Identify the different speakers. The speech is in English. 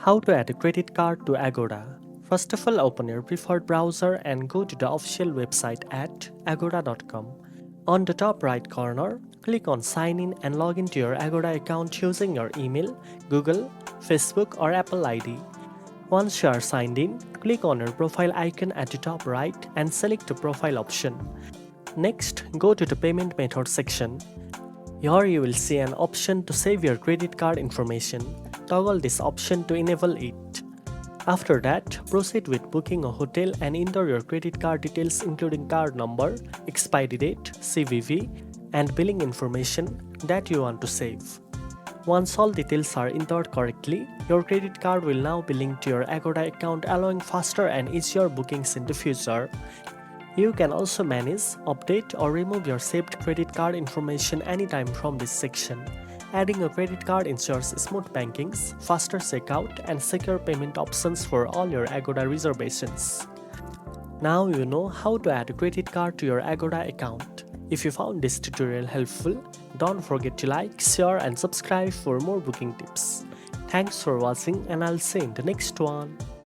Speaker 1: How to add a credit card to Agoda. First of all, open your preferred browser and go to the official website at agoda.com. On the top right corner, click on Sign in and log into your Agoda account using your email, Google, Facebook or Apple ID. Once you are signed in, click on your profile icon at the top right and select the profile option. Next, go to the payment method section. Here you will see an option to save your credit card information. Toggle this option to enable it. After that, proceed with booking a hotel and enter your credit card details including card number, expiry date, CVV, and billing information that you want to save. Once all details are entered correctly, your credit card will now be linked to your Agoda account, allowing faster and easier bookings in the future. You can also manage, update or remove your saved credit card information anytime from this section. Adding a credit card ensures smooth bankings, faster checkout and secure payment options for all your Agoda reservations. Now you know how to add a credit card to your Agoda account. If you found this tutorial helpful, don't forget to like, share and subscribe for more booking tips. Thanks for watching and I'll see you in the next one.